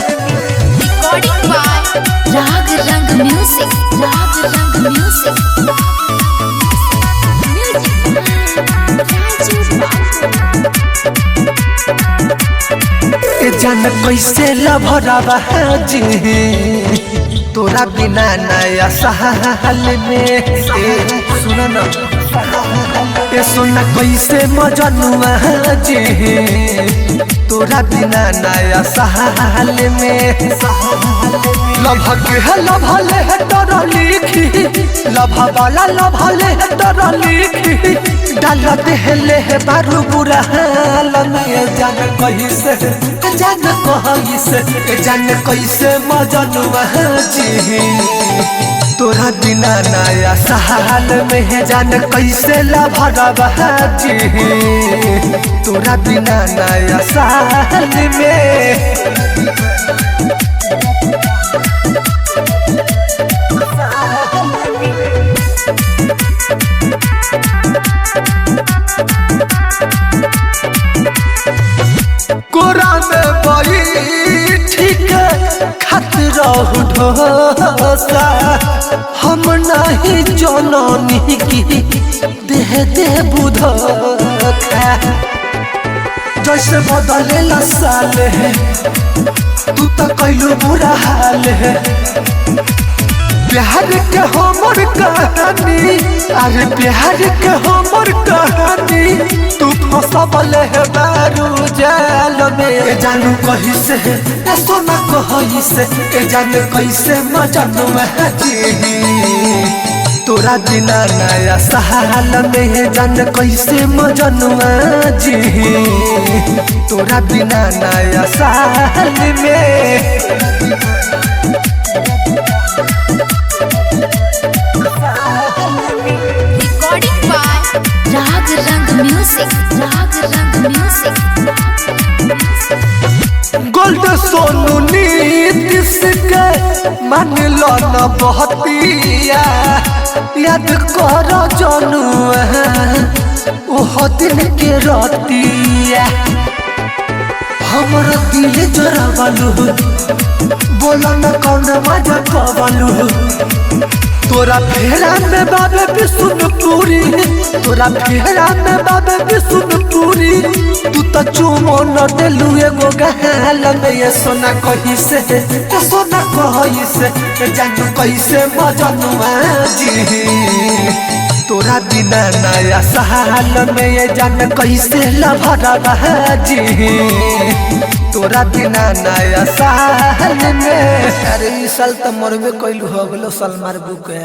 Recording by Rag Rang Music. Rag Rang Music. जान कैसे लभरावा जी तोरा बिना नया साल में सुन न सुन कैसे मजनुआ जी तोरा बिना नया साल में लभक है लभले है तोरा लिखी लभा वाला लभले है तोरा लिखी डाल देहले है बारू बुरा हाल में जान कैसे जान कैसे मजनुआ जी तोरा बिना नया साल में जान कैसे लभरवा जी तोरा बिना नया साल में कोरा में बैठी के खत रहू ढोसा हम नहीं जननी की दे बुधोखा जैसे बदले साल है तू तो कैलू बुरा हाल है प्यार के हमर कहानी अरे प्यार के हमर कहानी तू फसबल है बारू जाल में जानू कही से सोना कही से जानू कैसे मजनू जी तोरा बिना नया साल में जान कैसे मजनू जी तोरा बिना नया साल में Recording by Rag Rang Music. Rag Rang Music. Gold Sonu Nitish के मान लो न बहतिया याद कर जनू ओह दिन के रतिया हमर दिल जरा बालू बोला न कौन मजा कबालू तोरा फेरा में बाबे विष्णुपुरी तोरा फेरा में बाबे विष्णुपुरी तू तो चुमो न देलू एगो गहाल में ये सोना कही से जानू कैसे मजनुआ जी तोरा बिना नया साल में ये जान कैसे लभरवा जी तोरा बिना नया साल में अरे इस साल तो मरबे कैलू हो गलो साल मारबू के।